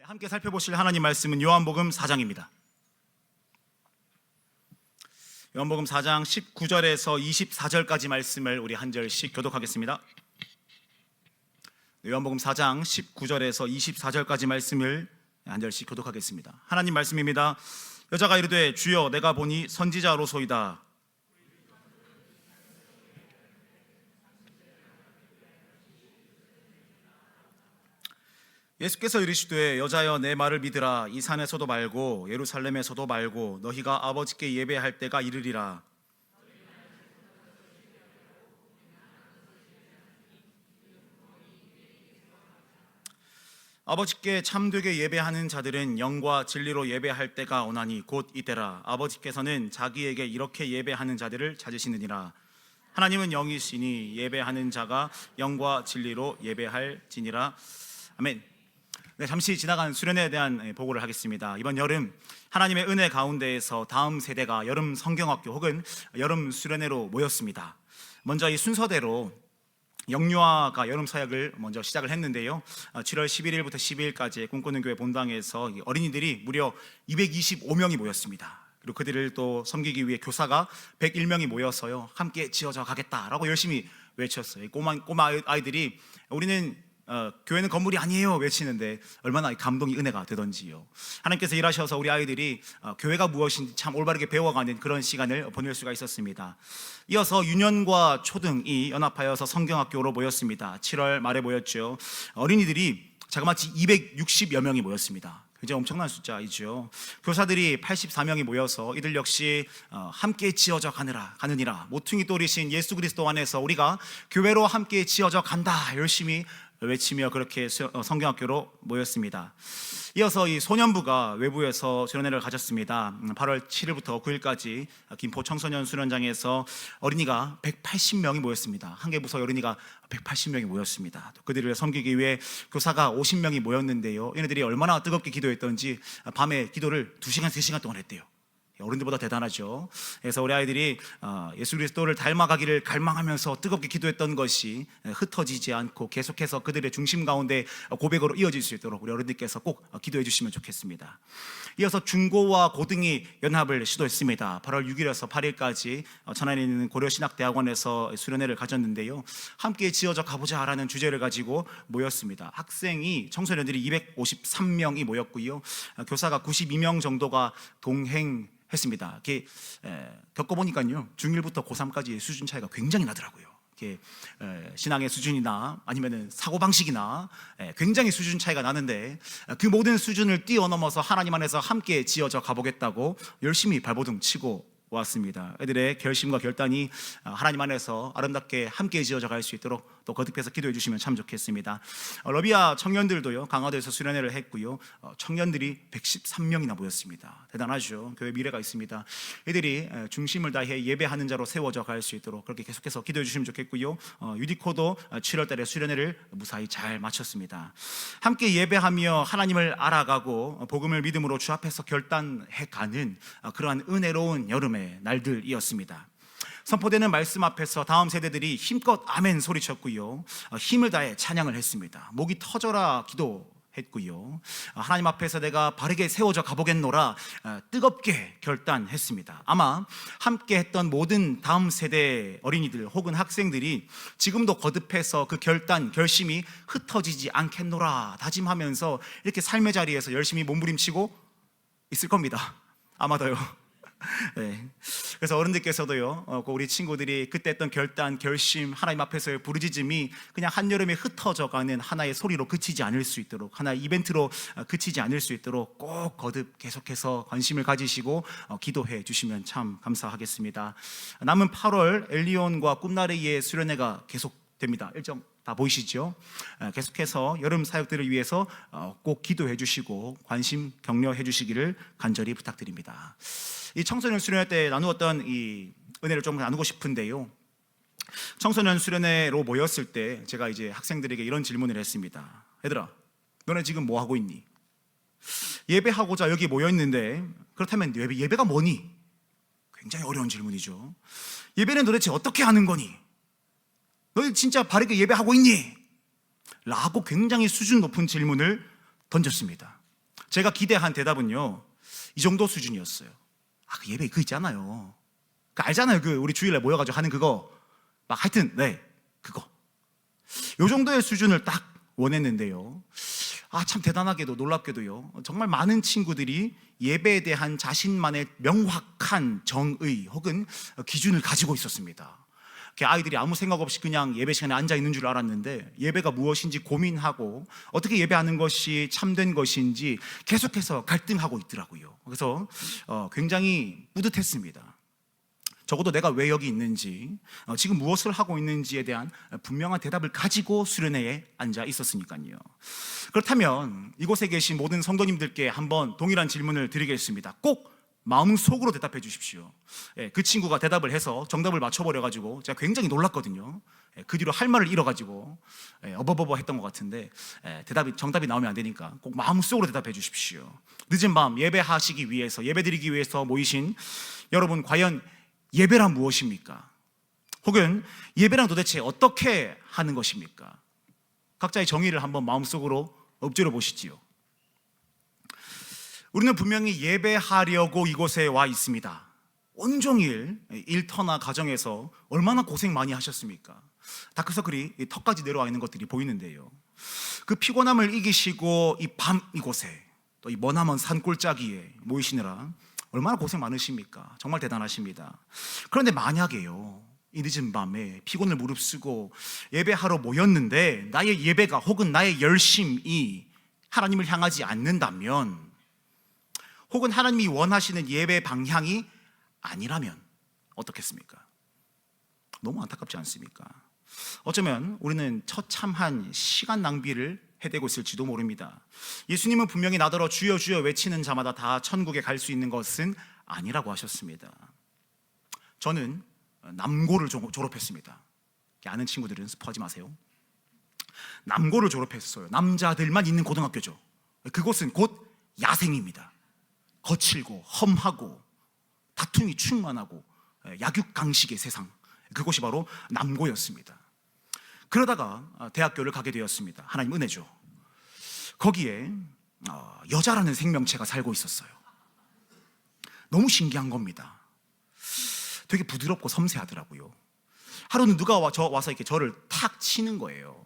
함께 살펴보실 하나님 말씀은 요한복음 4장입니다. 요한복음 4장 19절에서 24절까지 말씀을 우리 한 절씩 교독하겠습니다. 요한복음 4장 19절에서 24절까지 말씀을 한 절씩 교독하겠습니다. 하나님 말씀입니다. 여자가 이르되 주여 내가 보니 선지자로소이다. 예수께서 이르시되 여자여 내 말을 믿으라. 이 산에서도 말고 예루살렘에서도 말고 너희가 아버지께 예배할 때가 이르리라. 아버지께 참되게 예배하는 자들은 영과 진리로 예배할 때가 오나니 곧 이때라. 아버지께서는 자기에게 이렇게 예배하는 자들을 찾으시느니라. 하나님은 영이시니 예배하는 자가 영과 진리로 예배할지니라. 아멘. 네, 잠시 지나간 수련회에 대한 보고를 하겠습니다. 이번 여름 하나님의 은혜 가운데에서 다음 세대가 여름 성경학교 혹은 여름 수련회로 모였습니다. 먼저 이 순서대로 영유아가 여름 사역을 먼저 시작을 했는데요. 7월 11일부터 12일까지 꿈꾸는 교회 본당에서 어린이들이 무려 225명이 모였습니다. 그리고 그들을 또 섬기기 위해 교사가 101명이 모여서요 함께 지어져 가겠다라고 열심히 외쳤어요. 꼬마 아이들이 우리는 교회는 건물이 아니에요 외치는데 얼마나 감동이 은혜가 되던지요. 하나님께서 일하셔서 우리 아이들이 교회가 무엇인지 참 올바르게 배워가는 그런 시간을 보낼 수가 있었습니다. 이어서 유년과 초등이 연합하여서 성경학교로 모였습니다. 7월 말에 모였죠. 어린이들이 자그마치 260여 명이 모였습니다. 굉장히 엄청난 숫자이죠. 교사들이 84명이 모여서 이들 역시 함께 지어져 가느니라 모퉁이 돌이신 예수 그리스도 안에서 우리가 교회로 함께 지어져 간다 열심히 외치며 그렇게 성경학교로 모였습니다. 이어서 이 소년부가 외부에서 수련회를 가졌습니다. 8월 7일부터 9일까지 김포 청소년 수련장에서 어린이가 180명이 모였습니다. 한 개 부서 어린이가 180명이 모였습니다. 그들을 섬기기 위해 교사가 50명이 모였는데요. 얘네들이 얼마나 뜨겁게 기도했던지 밤에 기도를 2시간, 3시간 동안 했대요. 어른들보다 대단하죠. 그래서 우리 아이들이 예수 그리스도를 닮아가기를 갈망하면서 뜨겁게 기도했던 것이 흩어지지 않고 계속해서 그들의 중심 가운데 고백으로 이어질 수 있도록 우리 어른들께서 꼭 기도해 주시면 좋겠습니다. 이어서 중고와 고등이 연합을 시도했습니다. 8월 6일에서 8일까지 천안에 있는 고려신학대학원에서 수련회를 가졌는데요. 함께 지어져 가보자라는 주제를 가지고 모였습니다. 학생이 청소년들이 253명이 모였고요. 교사가 92명 정도가 동행했습니다. 겪어보니까요 중1부터 고3까지의 수준 차이가 굉장히 나더라고요. 신앙의 수준이나 아니면 사고방식이나 굉장히 수준 차이가 나는데 그 모든 수준을 뛰어넘어서 하나님 안에서 함께 지어져 가보겠다고 열심히 발버둥 치고 왔습니다. 애들의 결심과 결단이 하나님 안에서 아름답게 함께 지어져 갈 수 있도록 또 거듭해서 기도해 주시면 참 좋겠습니다. 러비아 청년들도요 강화도에서 수련회를 했고요. 청년들이 113명이나 모였습니다. 대단하죠. 교회 미래가 있습니다. 이들이 중심을 다해 예배하는 자로 세워져 갈 수 있도록 그렇게 계속해서 기도해 주시면 좋겠고요. 유디코도 7월 달에 수련회를 무사히 잘 마쳤습니다. 함께 예배하며 하나님을 알아가고 복음을 믿음으로 주 앞에서 결단해가는 그러한 은혜로운 여름의 날들이었습니다. 선포되는 말씀 앞에서 다음 세대들이 힘껏 아멘 소리쳤고요. 힘을 다해 찬양을 했습니다. 목이 터져라 기도했고요. 하나님 앞에서 내가 바르게 세워져 가보겠노라 뜨겁게 결단했습니다. 아마 함께 했던 모든 다음 세대 어린이들 혹은 학생들이 지금도 거듭해서 그 결단, 결심이 흩어지지 않겠노라 다짐하면서 이렇게 삶의 자리에서 열심히 몸부림치고 있을 겁니다. 아마도요. 네. 그래서 어른들께서도요 우리 친구들이 그때 했던 결단, 결심, 하나님 앞에서의 부르짖음이 그냥 한여름에 흩어져가는 하나의 소리로 그치지 않을 수 있도록 하나의 이벤트로 그치지 않을 수 있도록 꼭 거듭 계속해서 관심을 가지시고 기도해 주시면 참 감사하겠습니다. 남은 8월 엘리온과 꿈나래이의 수련회가 계속됩니다. 일정 다 보이시죠? 계속해서 여름 사역들을 위해서 꼭 기도해 주시고 관심 격려해 주시기를 간절히 부탁드립니다. 이 청소년 수련회 때 나누었던 이 은혜를 좀 나누고 싶은데요. 청소년 수련회로 모였을 때 제가 이제 학생들에게 이런 질문을 했습니다. 얘들아, 너네 지금 뭐 하고 있니? 예배하고자 여기 모여 있는데 그렇다면 예배가 뭐니? 굉장히 어려운 질문이죠. 예배는 도대체 어떻게 하는 거니? 너희 진짜 바르게 예배하고 있니? 라고 굉장히 수준 높은 질문을 던졌습니다. 제가 기대한 대답은요, 이 정도 수준이었어요. 그 예배 그거 있잖아요. 알잖아요. 우리 주일날 모여가지고 하는 그거. 막 하여튼 네, 그거. 요 정도의 수준을 딱 원했는데요. 참 대단하게도 놀랍게도요, 정말 많은 친구들이 예배에 대한 자신만의 명확한 정의 혹은 기준을 가지고 있었습니다. 아이들이 아무 생각 없이 그냥 예배 시간에 앉아 있는 줄 알았는데, 예배가 무엇인지 고민하고 어떻게 예배하는 것이 참된 것인지 계속해서 갈등하고 있더라고요. 그래서 굉장히 뿌듯했습니다. 적어도 내가 왜 여기 있는지, 지금 무엇을 하고 있는지에 대한 분명한 대답을 가지고 수련회에 앉아 있었으니까요. 그렇다면 이곳에 계신 모든 성도님들께 한번 동일한 질문을 드리겠습니다. 꼭 마음속으로 대답해 주십시오. 그 친구가 대답을 해서 정답을 맞춰버려가지고 제가 굉장히 놀랐거든요. 그 뒤로 할 말을 잃어가지고 어버버버 했던 것 같은데, 정답이 나오면 안 되니까 꼭 마음속으로 대답해 주십시오. 늦은 밤 예배하시기 위해서, 예배드리기 위해서 모이신 여러분, 과연 예배란 무엇입니까? 혹은 예배란 도대체 어떻게 하는 것입니까? 각자의 정의를 한번 마음속으로 엎드려 보시지요. 우리는 분명히 예배하려고 이곳에 와 있습니다. 온종일 일터나 가정에서 얼마나 고생 많이 하셨습니까? 다크서클이 턱까지 내려와 있는 것들이 보이는데요, 그 피곤함을 이기시고 이 밤 이곳에, 또 이 머나먼 산골짜기에 모이시느라 얼마나 고생 많으십니까? 정말 대단하십니다. 그런데 만약에요, 이 늦은 밤에 피곤을 무릅쓰고 예배하러 모였는데 나의 예배가 혹은 나의 열심이 하나님을 향하지 않는다면, 혹은 하나님이 원하시는 예배 방향이 아니라면 어떻겠습니까? 너무 안타깝지 않습니까? 어쩌면 우리는 처참한 시간 낭비를 해대고 있을지도 모릅니다. 예수님은 분명히 나더러 주여 주여 외치는 자마다 다 천국에 갈 수 있는 것은 아니라고 하셨습니다. 저는 남고를 졸업했습니다. 아는 친구들은 스포하지 마세요. 남고를 졸업했어요. 남자들만 있는 고등학교죠. 그곳은 곧 야생입니다. 거칠고 험하고 다툼이 충만하고 약육강식의 세상, 그곳이 바로 남고였습니다. 그러다가 대학교를 가게 되었습니다. 하나님 은혜죠. 거기에 여자라는 생명체가 살고 있었어요. 너무 신기한 겁니다. 되게 부드럽고 섬세하더라고요. 하루는 누가 와서 이렇게 저를 탁 치는 거예요.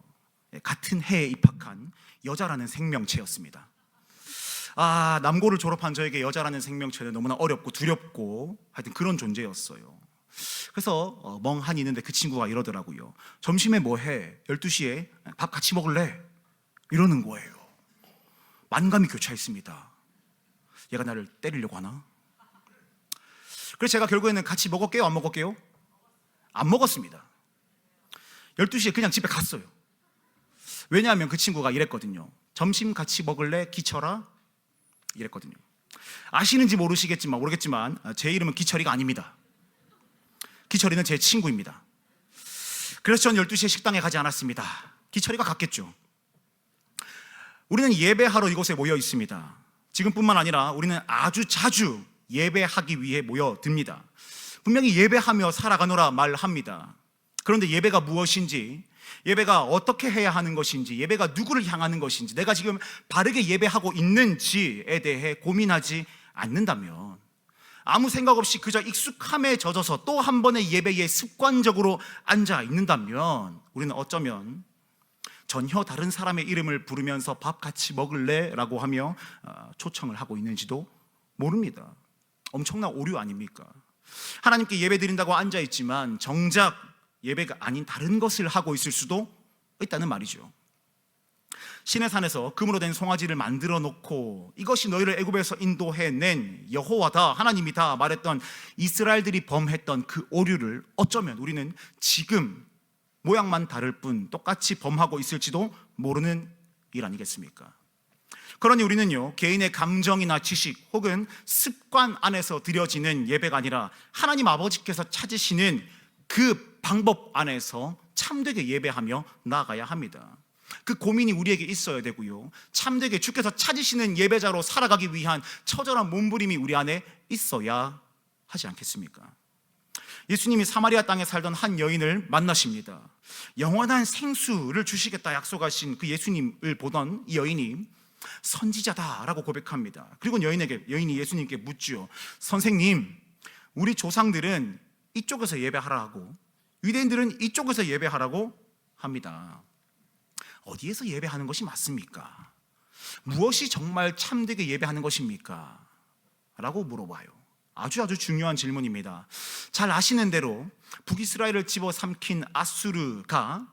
같은 해에 입학한 여자라는 생명체였습니다. 남고를 졸업한 저에게 여자라는 생명체는 너무나 어렵고 두렵고 하여튼 그런 존재였어요. 그래서 멍하니 있는데 그 친구가 이러더라고요. 점심에 뭐 해? 12시에 밥 같이 먹을래? 이러는 거예요. 만감이 교차했습니다. 얘가 나를 때리려고 하나? 그래서 제가 결국에는 같이 먹을게요? 안 먹을게요? 안 먹었습니다. 12시에 그냥 집에 갔어요. 왜냐하면 그 친구가 이랬거든요. 점심 같이 먹을래? 기철아? 이랬거든요. 아시는지 모르겠지만 제 이름은 기철이가 아닙니다. 기철이는 제 친구입니다. 그래서 전 12시에 식당에 가지 않았습니다. 기철이가 갔겠죠. 우리는 예배하러 이곳에 모여 있습니다. 지금뿐만 아니라 우리는 아주 자주 예배하기 위해 모여듭니다. 분명히 예배하며 살아가노라 말합니다. 그런데 예배가 무엇인지, 예배가 어떻게 해야 하는 것인지, 예배가 누구를 향하는 것인지, 내가 지금 바르게 예배하고 있는지에 대해 고민하지 않는다면, 아무 생각 없이 그저 익숙함에 젖어서 또 한 번의 예배에 습관적으로 앉아 있는다면, 우리는 어쩌면 전혀 다른 사람의 이름을 부르면서 밥 같이 먹을래? 라고 하며 초청을 하고 있는지도 모릅니다. 엄청난 오류 아닙니까? 하나님께 예배 드린다고 앉아 있지만 정작 예배가 아닌 다른 것을 하고 있을 수도 있다는 말이죠. 시내산에서 금으로 된 송아지를 만들어 놓고 이것이 너희를 애굽에서 인도해낸 여호와다, 하나님이다 말했던 이스라엘들이 범했던 그 오류를 어쩌면 우리는 지금 모양만 다를 뿐 똑같이 범하고 있을지도 모르는 일 아니겠습니까? 그러니 우리는요, 개인의 감정이나 지식 혹은 습관 안에서 드려지는 예배가 아니라 하나님 아버지께서 찾으시는 그 방법 안에서 참되게 예배하며 나아가야 합니다. 그 고민이 우리에게 있어야 되고요, 참되게 주께서 찾으시는 예배자로 살아가기 위한 처절한 몸부림이 우리 안에 있어야 하지 않겠습니까? 예수님이 사마리아 땅에 살던 한 여인을 만나십니다. 영원한 생수를 주시겠다 약속하신 그 예수님을 보던 이 여인이 선지자다라고 고백합니다. 그리고 여인이 예수님께 묻죠. 선생님, 우리 조상들은 이쪽에서 예배하라고, 유대인들은 이쪽에서 예배하라고 합니다. 어디에서 예배하는 것이 맞습니까? 무엇이 정말 참되게 예배하는 것입니까? 라고 물어봐요. 아주 중요한 질문입니다. 잘 아시는 대로 북이스라엘을 집어삼킨 아수르가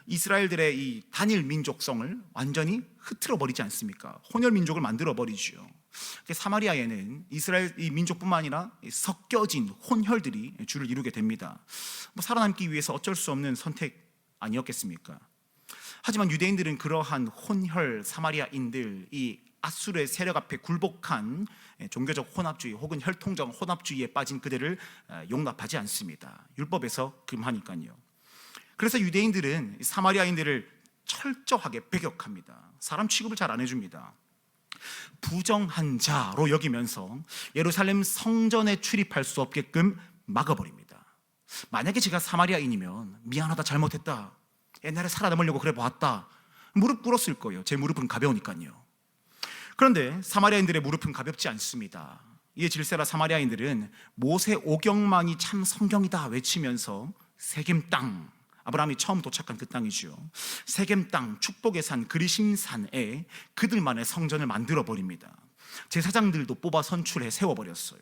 이스라엘들의 이 단일 민족성을 완전히 흐트러 버리지 않습니까? 혼혈 민족을 만들어 버리죠. 사마리아에는 이스라엘 이 민족뿐만 아니라 섞여진 혼혈들이 주를 이루게 됩니다. 살아남기 위해서 어쩔 수 없는 선택 아니었겠습니까? 하지만 유대인들은 그러한 혼혈 사마리아인들, 이 아수르의 세력 앞에 굴복한 종교적 혼합주의 혹은 혈통적 혼합주의에 빠진 그들을 용납하지 않습니다. 율법에서 금하니까요. 그래서 유대인들은 사마리아인들을 철저하게 배격합니다. 사람 취급을 잘 안 해줍니다. 부정한 자로 여기면서 예루살렘 성전에 출입할 수 없게끔 막아버립니다. 만약에 제가 사마리아인이면 미안하다, 잘못했다, 옛날에 살아남으려고 그래 보았다, 무릎 꿇었을 거예요. 제 무릎은 가벼우니까요. 그런데 사마리아인들의 무릎은 가볍지 않습니다. 이에 질세라 사마리아인들은 모세 오경만이 참 성경이다 외치면서 세겜 땅, 아브라함이 처음 도착한 그 땅이죠. 세겜 땅, 축복의 산, 그리심산에 그들만의 성전을 만들어 버립니다. 제사장들도 뽑아 선출해 세워버렸어요.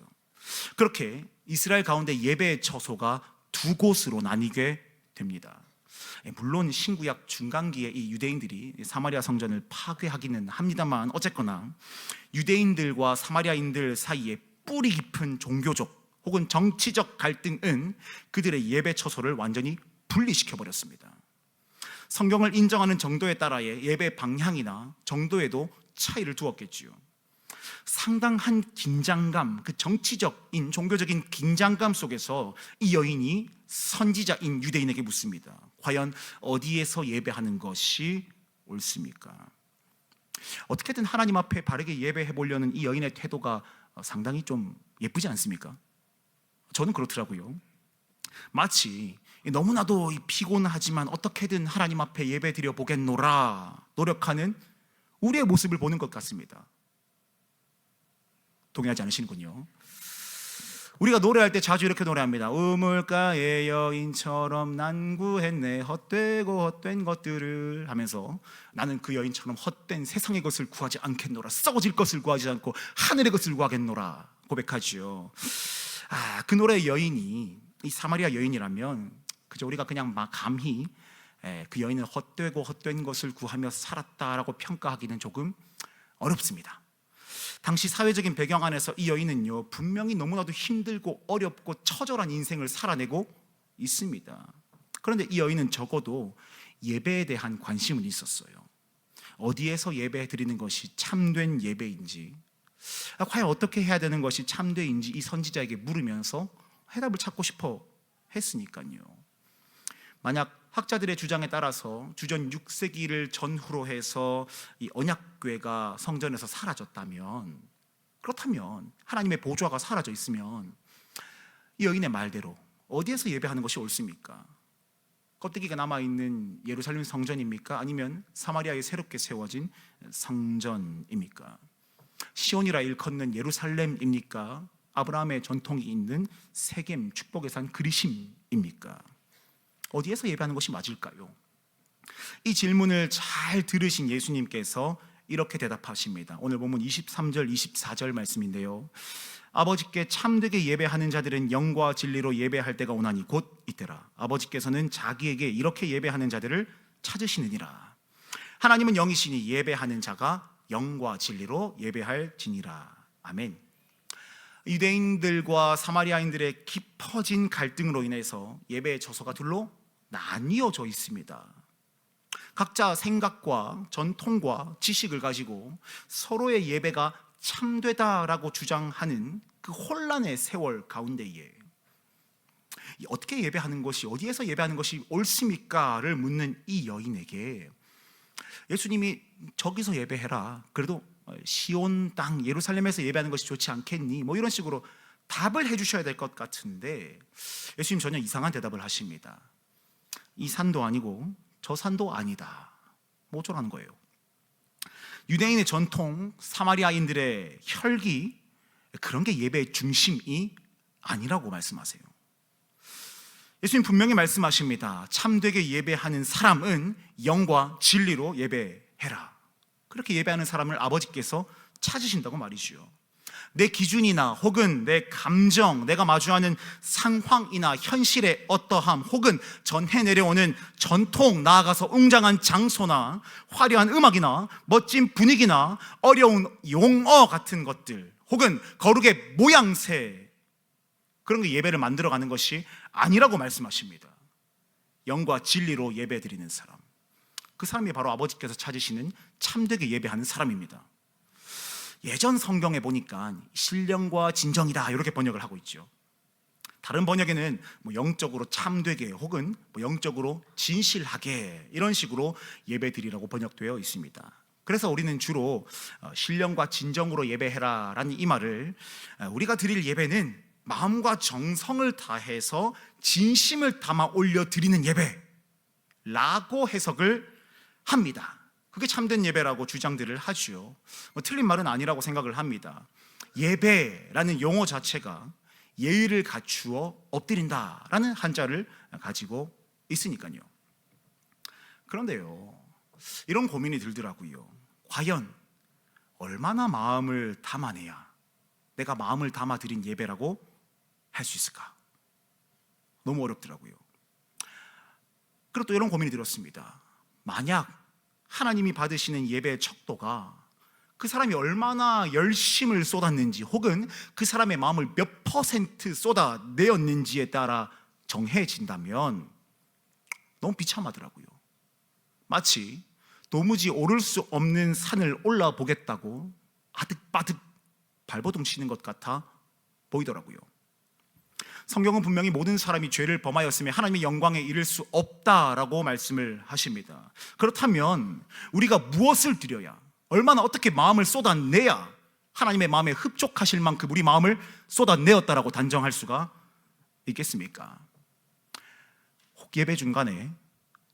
그렇게 이스라엘 가운데 예배의 처소가 두 곳으로 나뉘게 됩니다. 물론 신구약 중간기에 이 유대인들이 사마리아 성전을 파괴하기는 합니다만, 어쨌거나 유대인들과 사마리아인들 사이에 뿌리 깊은 종교적 혹은 정치적 갈등은 그들의 예배 처소를 완전히 분리시켜버렸습니다. 성경을 인정하는 정도에 따라의 예배 방향이나 정도에도 차이를 두었겠지요. 상당한 긴장감, 그 정치적인 종교적인 긴장감 속에서 이 여인이 선지자인 유대인에게 묻습니다. 과연 어디에서 예배하는 것이 옳습니까? 어떻게든 하나님 앞에 바르게 예배해 보려는 이 여인의 태도가 상당히 좀 예쁘지 않습니까? 저는 그렇더라고요. 마치 너무나도 피곤하지만 어떻게든 하나님 앞에 예배 드려 보겠노라 노력하는 우리의 모습을 보는 것 같습니다. 동의하지 않으시는군요. 우리가 노래할 때 자주 이렇게 노래합니다. 우물가의 여인처럼 난구했네 헛되고 헛된 것들을 하면서 나는 그 여인처럼 헛된 세상의 것을 구하지 않겠노라, 썩어질 것을 구하지 않고 하늘의 것을 구하겠노라 고백하지요. 그 노래의 여인이 이 사마리아 여인이라면 그저 우리가 그냥 막 감히 그 여인은 헛되고 헛된 것을 구하며 살았다라고 평가하기는 조금 어렵습니다. 당시 사회적인 배경 안에서 이 여인은요, 분명히 너무나도 힘들고 어렵고 처절한 인생을 살아내고 있습니다. 그런데 이 여인은 적어도 예배에 대한 관심은 있었어요. 어디에서 예배 드리는 것이 참된 예배인지, 과연 어떻게 해야 되는 것이 참되인지 이 선지자에게 물으면서 해답을 찾고 싶어 했으니까요. 만약 학자들의 주장에 따라서 주전 6세기를 전후로 해서 이 언약궤가 성전에서 사라졌다면, 그렇다면 하나님의 보좌가 사라져 있으면 이 여인의 말대로 어디에서 예배하는 것이 옳습니까? 껍데기가 남아있는 예루살렘 성전입니까? 아니면 사마리아에 새롭게 세워진 성전입니까? 시온이라 일컫는 예루살렘입니까? 아브라함의 전통이 있는 세겜 축복의 산 그리심입니까? 어디에서 예배하는 것이 맞을까요? 이 질문을 잘 들으신 예수님께서 이렇게 대답하십니다. 오늘 본문 23절 24절 말씀인데요, 아버지께 참되게 예배하는 자들은 영과 진리로 예배할 때가 오나니 곧 이때라. 아버지께서는 자기에게 이렇게 예배하는 자들을 찾으시느니라. 하나님은 영이시니 예배하는 자가 영과 진리로 예배할지니라. 아멘. 유대인들과 사마리아인들의 깊어진 갈등으로 인해서 예배의 처소가 둘로 나뉘어져 있습니다. 각자 생각과 전통과 지식을 가지고 서로의 예배가 참되다라고 주장하는 그 혼란의 세월 가운데에 어떻게 예배하는 것이, 어디에서 예배하는 것이 옳습니까를 묻는 이 여인에게 예수님이 저기서 예배해라, 그래도 시온 땅 예루살렘에서 예배하는 것이 좋지 않겠니? 뭐 이런 식으로 답을 해주셔야 될 것 같은데 예수님 전혀 이상한 대답을 하십니다. 이 산도 아니고 저 산도 아니다. 뭐 어쩌라는 거예요? 유대인의 전통, 사마리아인들의 혈기, 그런 게 예배의 중심이 아니라고 말씀하세요. 예수님 분명히 말씀하십니다. 참되게 예배하는 사람은 영과 진리로 예배해라. 그렇게 예배하는 사람을 아버지께서 찾으신다고 말이죠. 내 기준이나 혹은 내 감정, 내가 마주하는 상황이나 현실의 어떠함, 혹은 전해 내려오는 전통, 나아가서 웅장한 장소나 화려한 음악이나 멋진 분위기나 어려운 용어 같은 것들, 혹은 거룩의 모양새, 그런 게 예배를 만들어가는 것이 아니라고 말씀하십니다. 영과 진리로 예배드리는 사람, 그 사람이 바로 아버지께서 찾으시는 참되게 예배하는 사람입니다. 예전 성경에 보니까 신령과 진정이다 이렇게 번역을 하고 있죠. 다른 번역에는 영적으로 참되게 혹은 영적으로 진실하게 이런 식으로 예배드리라고 번역되어 있습니다. 그래서 우리는 주로 신령과 진정으로 예배해라 라는 이 말을, 우리가 드릴 예배는 마음과 정성을 다해서 진심을 담아 올려드리는 예배라고 해석을 합니다. 그게 참된 예배라고 주장들을 하죠. 틀린 말은 아니라고 생각을 합니다. 예배라는 용어 자체가 예의를 갖추어 엎드린다라는 한자를 가지고 있으니까요. 그런데요, 이런 고민이 들더라고요. 과연 얼마나 마음을 담아내야 내가 마음을 담아 드린 예배라고 할 수 있을까? 너무 어렵더라고요. 그리고 또 이런 고민이 들었습니다. 만약 하나님이 받으시는 예배의 척도가 그 사람이 얼마나 열심을 쏟았는지, 혹은 그 사람의 마음을 몇 % 쏟아내었는지에 따라 정해진다면 너무 비참하더라고요. 마치 도무지 오를 수 없는 산을 올라보겠다고 아득바득 발버둥 치는 것 같아 보이더라고요. 성경은 분명히 모든 사람이 죄를 범하였으며 하나님의 영광에 이를 수 없다라고 말씀을 하십니다. 그렇다면 우리가 무엇을 드려야, 얼마나 어떻게 마음을 쏟아내야 하나님의 마음에 흡족하실 만큼 우리 마음을 쏟아내었다라고 단정할 수가 있겠습니까? 혹 예배 중간에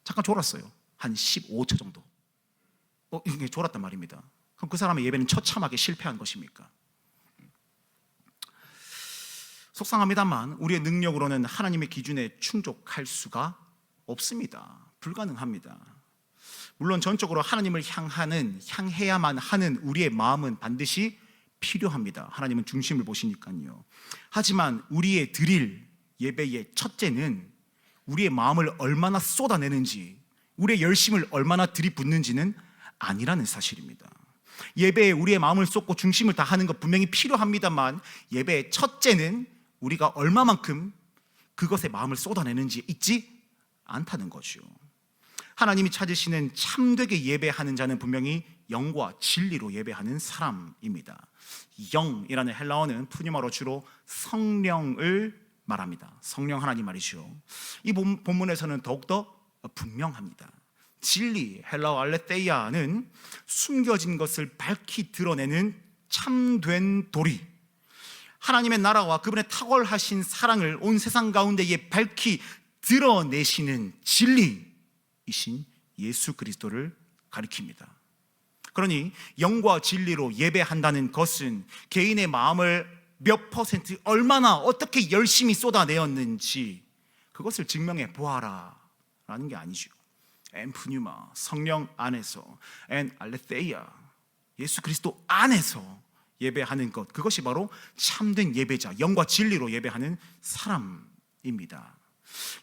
잠깐 졸았어요. 한 15초 정도. 이게 졸았단 말입니다. 그럼 그 사람의 예배는 처참하게 실패한 것입니까? 속상합니다만 우리의 능력으로는 하나님의 기준에 충족할 수가 없습니다. 불가능합니다. 물론 전적으로 하나님을 향해야만 하는 우리의 마음은 반드시 필요합니다. 하나님은 중심을 보시니까요. 하지만 우리의 드릴 예배의 첫째는 우리의 마음을 얼마나 쏟아내는지, 우리의 열심을 얼마나 들이붓는지는 아니라는 사실입니다. 예배에 우리의 마음을 쏟고 중심을 다하는 것 분명히 필요합니다만, 예배의 첫째는 우리가 얼마만큼 그것에 마음을 쏟아내는지 있지 않다는 거죠. 하나님이 찾으시는 참되게 예배하는 자는 분명히 영과 진리로 예배하는 사람입니다. 영이라는 헬라어는 푸뉴마로 주로 성령을 말합니다. 성령 하나님 말이죠. 이 본문에서는 더욱더 분명합니다. 진리, 헬라어 알레테이아는 숨겨진 것을 밝히 드러내는 참된 도리, 하나님의 나라와 그분의 탁월하신 사랑을 온 세상 가운데에 밝히 드러내시는 진리이신 예수 그리스도를 가리킵니다. 그러니 영과 진리로 예배한다는 것은 개인의 마음을 몇 %, 얼마나 어떻게 열심히 쏟아내었는지 그것을 증명해 보아라 라는 게 아니죠. 엠프뉴마, 성령 안에서, 엔 알레테이아, 예수 그리스도 안에서 예배하는 것, 그것이 바로 참된 예배자, 영과 진리로 예배하는 사람입니다.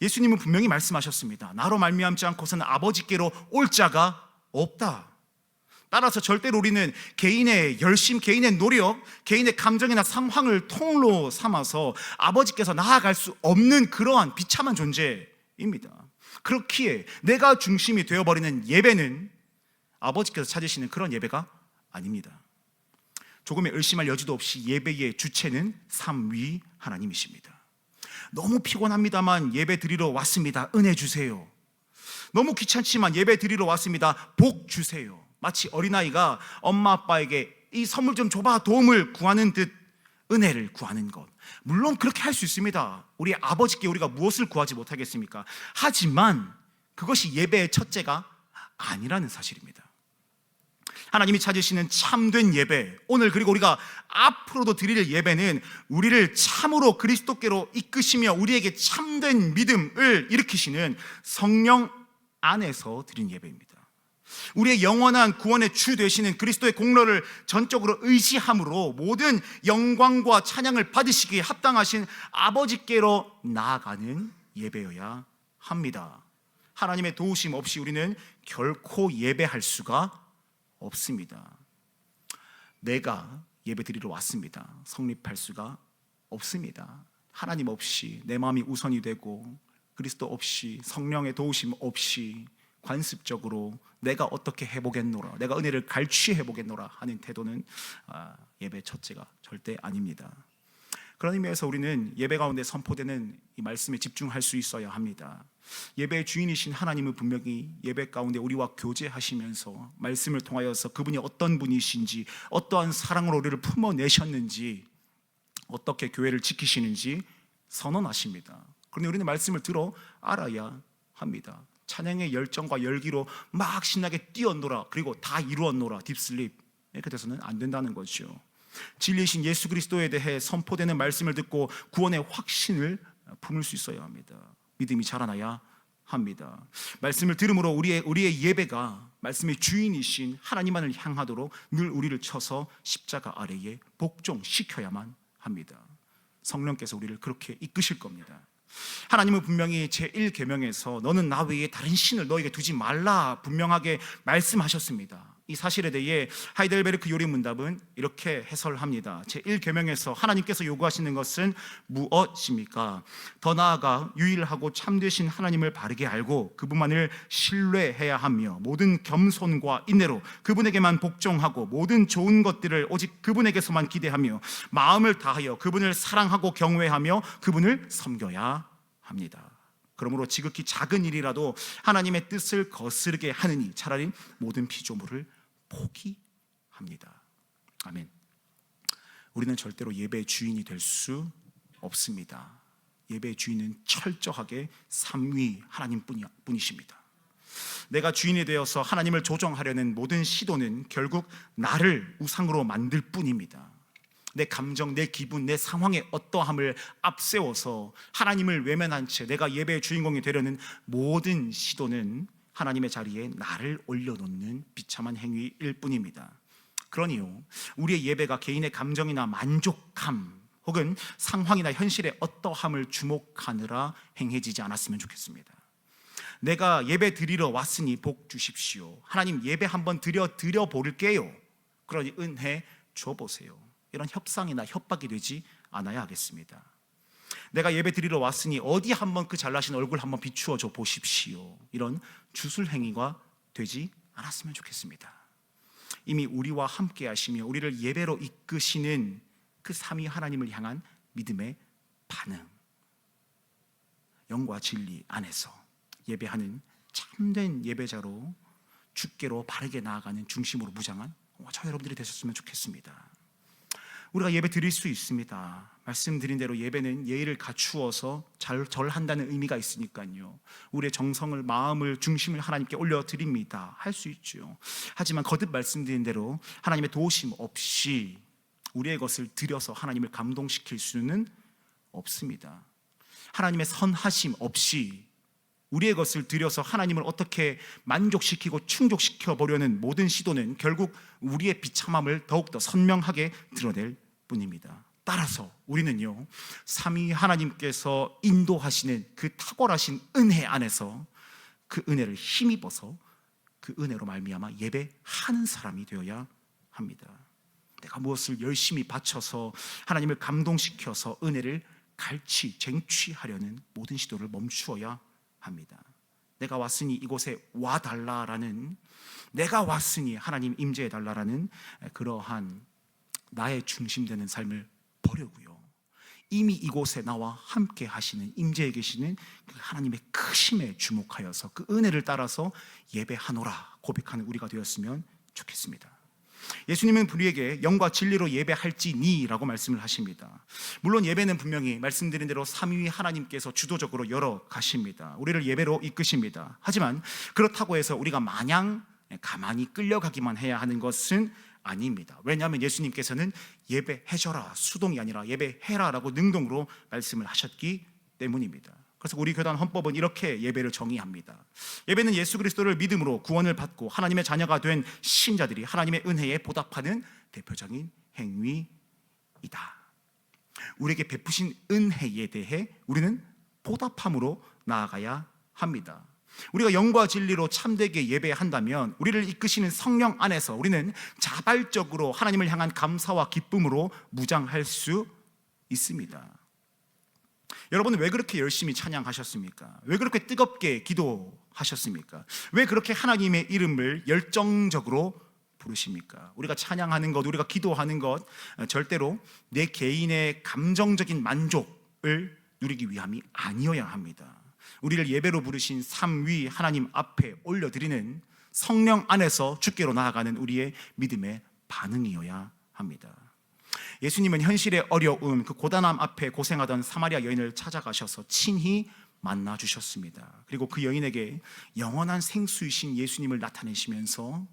예수님은 분명히 말씀하셨습니다. 나로 말미암지 않고서는 아버지께로 올 자가 없다. 따라서 절대로 우리는 개인의 열심, 개인의 노력, 개인의 감정이나 상황을 통로 삼아서 아버지께서 나아갈 수 없는 그러한 비참한 존재입니다. 그렇기에 내가 중심이 되어버리는 예배는 아버지께서 찾으시는 그런 예배가 아닙니다. 조금의 의심할 여지도 없이 예배의 주체는 삼위 하나님이십니다. 너무 피곤합니다만 예배 드리러 왔습니다. 은혜 주세요. 너무 귀찮지만 예배 드리러 왔습니다. 복 주세요. 마치 어린아이가 엄마 아빠에게 이 선물 좀 줘봐 도움을 구하는 듯 은혜를 구하는 것, 물론 그렇게 할 수 있습니다. 우리 아버지께 우리가 무엇을 구하지 못하겠습니까? 하지만 그것이 예배의 첫째가 아니라는 사실입니다. 하나님이 찾으시는 참된 예배, 오늘 그리고 우리가 앞으로도 드릴 예배는 우리를 참으로 그리스도께로 이끄시며 우리에게 참된 믿음을 일으키시는 성령 안에서 드린 예배입니다. 우리의 영원한 구원의 주 되시는 그리스도의 공로를 전적으로 의지함으로 모든 영광과 찬양을 받으시기에 합당하신 아버지께로 나아가는 예배여야 합니다. 하나님의 도우심 없이 우리는 결코 예배할 수가 없습니다. 내가 예배 드리러 왔습니다. 성립할 수가 없습니다. 하나님 없이 내 마음이 우선이 되고 그리스도 없이 성령의 도우심 없이 관습적으로 내가 어떻게 해보겠노라, 내가 은혜를 갈취해보겠노라 하는 태도는 예배 첫째가 절대 아닙니다. 그런 의미에서 우리는 예배 가운데 선포되는 이 말씀에 집중할 수 있어야 합니다. 예배의 주인이신 하나님은 분명히 예배 가운데 우리와 교제하시면서 말씀을 통하여서 그분이 어떤 분이신지, 어떠한 사랑으로 우리를 품어내셨는지, 어떻게 교회를 지키시는지 선언하십니다. 그런데 우리는 말씀을 들어 알아야 합니다. 찬양의 열정과 열기로 막 신나게 뛰어노라, 그리고 다 이루었노라, 딥슬립, 이렇게 돼서는 안 된다는 거죠. 진리이신 예수 그리스도에 대해 선포되는 말씀을 듣고 구원의 확신을 품을 수 있어야 합니다. 믿음이 자라나야 합니다. 말씀을 들음으로 우리의 예배가 말씀의 주인이신 하나님만을 향하도록 늘 우리를 쳐서 십자가 아래에 복종시켜야만 합니다. 성령께서 우리를 그렇게 이끄실 겁니다. 하나님은 분명히 제1계명에서 너는 나 외에 다른 신을 너에게 두지 말라 분명하게 말씀하셨습니다. 이 사실에 대해 하이델베르크 요리문답은 이렇게 해설합니다. 제1계명에서 하나님께서 요구하시는 것은 무엇입니까? 더 나아가 유일하고 참되신 하나님을 바르게 알고 그분만을 신뢰해야 하며 모든 겸손과 인내로 그분에게만 복종하고 모든 좋은 것들을 오직 그분에게서만 기대하며 마음을 다하여 그분을 사랑하고 경외하며 그분을 섬겨야 합니다. 그러므로 지극히 작은 일이라도 하나님의 뜻을 거스르게 하느니 차라리 모든 피조물을 포기합니다. 아멘. 우리는 절대로 예배의 주인이 될 수 없습니다. 예배의 주인은 철저하게 삼위 하나님뿐이십니다. 내가 주인이 되어서 하나님을 조정하려는 모든 시도는 결국 나를 우상으로 만들 뿐입니다. 내 감정, 내 기분, 내 상황의 어떠함을 앞세워서 하나님을 외면한 채 내가 예배의 주인공이 되려는 모든 시도는 하나님의 자리에 나를 올려놓는 비참한 행위일 뿐입니다. 그러니요, 우리의 예배가 개인의 감정이나 만족함 혹은 상황이나 현실의 어떠함을 주목하느라 행해지지 않았으면 좋겠습니다. 내가 예배 드리러 왔으니 복 주십시오. 하나님 예배 한번 드려 볼게요. 그러니 은혜 줘보세요. 이런 협상이나 협박이 되지 않아야 하겠습니다. 내가 예배 드리러 왔으니 어디 한번 그 잘나신 얼굴 한번 비추어 줘 보십시오. 이런 주술 행위가 되지 않았으면 좋겠습니다. 이미 우리와 함께 하시며 우리를 예배로 이끄시는 그 삼위 하나님을 향한 믿음의 반응, 영과 진리 안에서 예배하는 참된 예배자로 주께로 바르게 나아가는 중심으로 무장한 저 여러분들이 되셨으면 좋겠습니다. 우리가 예배 드릴 수 있습니다. 말씀드린 대로 예배는 예의를 갖추어서 절한다는 의미가 있으니까요. 우리의 정성을, 마음을, 중심을 하나님께 올려드립니다. 할 수 있죠. 하지만 거듭 말씀드린 대로 하나님의 도우심 없이 우리의 것을 드려서 하나님을 감동시킬 수는 없습니다. 하나님의 선하심 없이 우리의 것을 드려서 하나님을 어떻게 만족시키고 충족시켜 보려는 모든 시도는 결국 우리의 비참함을 더욱더 선명하게 드러낼 뿐입니다. 따라서 우리는요, 삼위 하나님께서 인도하시는 그 탁월하신 은혜 안에서 그 은혜를 힘입어서 그 은혜로 말미암아 예배하는 사람이 되어야 합니다. 내가 무엇을 열심히 바쳐서 하나님을 감동시켜서 은혜를 쟁취하려는 모든 시도를 멈추어야 합니다. 내가 왔으니 이곳에 와달라라는, 내가 왔으니 하나님 임재해달라라는 그러한 나의 중심되는 삶을 버리고요, 이미 이곳에 나와 함께 하시는 임재해 계시는 그 하나님의 크심에 주목하여서 그 은혜를 따라서 예배하노라 고백하는 우리가 되었으면 좋겠습니다. 예수님은 우리에게 영과 진리로 예배할지니 라고 말씀을 하십니다. 물론 예배는 분명히 말씀드린 대로 삼위 하나님께서 주도적으로 열어 가십니다. 우리를 예배로 이끄십니다. 하지만 그렇다고 해서 우리가 마냥 가만히 끌려가기만 해야 하는 것은 아닙니다. 왜냐하면 예수님께서는 예배해줘라, 수동이 아니라 예배해라라고 능동으로 말씀을 하셨기 때문입니다. 그래서 우리 교단 헌법은 이렇게 예배를 정의합니다. 예배는 예수 그리스도를 믿음으로 구원을 받고 하나님의 자녀가 된 신자들이 하나님의 은혜에 보답하는 대표적인 행위이다. 우리에게 베푸신 은혜에 대해 우리는 보답함으로 나아가야 합니다. 우리가 영과 진리로 참되게 예배한다면 우리를 이끄시는 성령 안에서 우리는 자발적으로 하나님을 향한 감사와 기쁨으로 무장할 수 있습니다. 여러분은 왜 그렇게 열심히 찬양하셨습니까? 왜 그렇게 뜨겁게 기도하셨습니까? 왜 그렇게 하나님의 이름을 열정적으로 부르십니까? 우리가 찬양하는 것, 우리가 기도하는 것 절대로 내 개인의 감정적인 만족을 누리기 위함이 아니어야 합니다. 우리를 예배로 부르신 삼위 하나님 앞에 올려드리는 성령 안에서 주께로 나아가는 우리의 믿음의 반응이어야 합니다. 예수님은 현실의 어려움, 그 고단함 앞에 고생하던 사마리아 여인을 찾아가셔서 친히 만나 주셨습니다. 그리고 그 여인에게 영원한 생수이신 예수님을 나타내시면서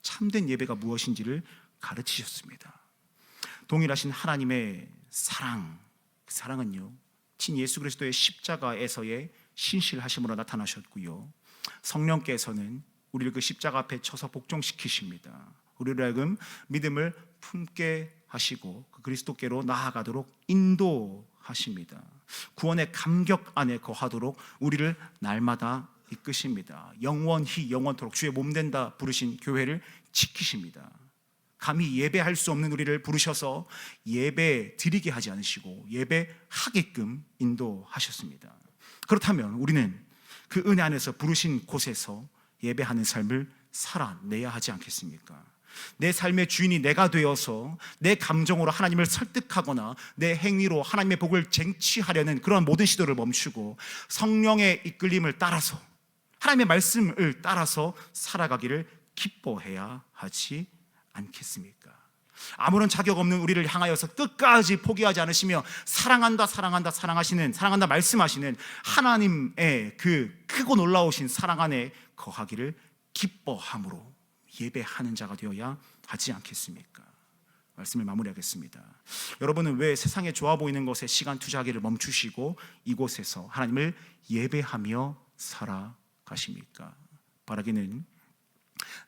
참된 예배가 무엇인지를 가르치셨습니다. 동일하신 하나님의 사랑, 그 사랑은요 친 예수 그리스도의 십자가에서의 신실하심으로 나타나셨고요, 성령께서는 우리를 그 십자가 앞에 쳐서 복종시키십니다. 우리를 하여금 믿음을 품게 하시고 그 그리스도께로 나아가도록 인도하십니다. 구원의 감격 안에 거하도록 우리를 날마다 이끄십니다. 영원히 영원토록 주의 몸된다 부르신 교회를 지키십니다. 감히 예배할 수 없는 우리를 부르셔서 예배 드리게 하지 않으시고 예배하게끔 인도하셨습니다. 그렇다면 우리는 그 은혜 안에서 부르신 곳에서 예배하는 삶을 살아내야 하지 않겠습니까? 내 삶의 주인이 내가 되어서 내 감정으로 하나님을 설득하거나 내 행위로 하나님의 복을 쟁취하려는 그런 모든 시도를 멈추고 성령의 이끌림을 따라서 하나님의 말씀을 따라서 살아가기를 기뻐해야 하지 않겠습니까? 아무런 자격 없는 우리를 향하여서 끝까지 포기하지 않으시며 사랑한다 사랑한다 사랑하시는, 사랑한다 말씀하시는 하나님의 그 크고 놀라우신 사랑 안에 거하기를 기뻐함으로 예배하는 자가 되어야 하지 않겠습니까? 말씀을 마무리하겠습니다. 여러분은 왜 세상에 좋아 보이는 것에 시간 투자하기를 멈추시고 이곳에서 하나님을 예배하며 살아가십니까? 바라기는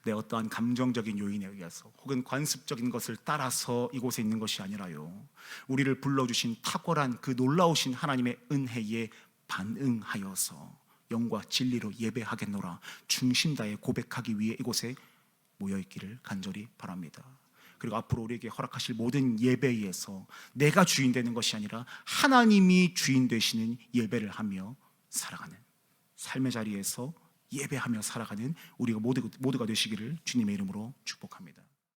내 어떠한 감정적인 요인에 의해서 혹은 관습적인 것을 따라서 이곳에 있는 것이 아니라요, 우리를 불러주신 탁월한 그 놀라우신 하나님의 은혜에 반응하여서 영과 진리로 예배하겠노라 중심 다해 고백하기 위해 이곳에 모여있기를 간절히 바랍니다. 그리고 앞으로 우리에게 허락하실 모든 예배에서 내가 주인 되는 것이 아니라 하나님이 주인 되시는 예배를 하며 살아가는 삶의 자리에서 예배하며 살아가는 우리가 모두가 되시기를 주님의 이름으로 축복합니다.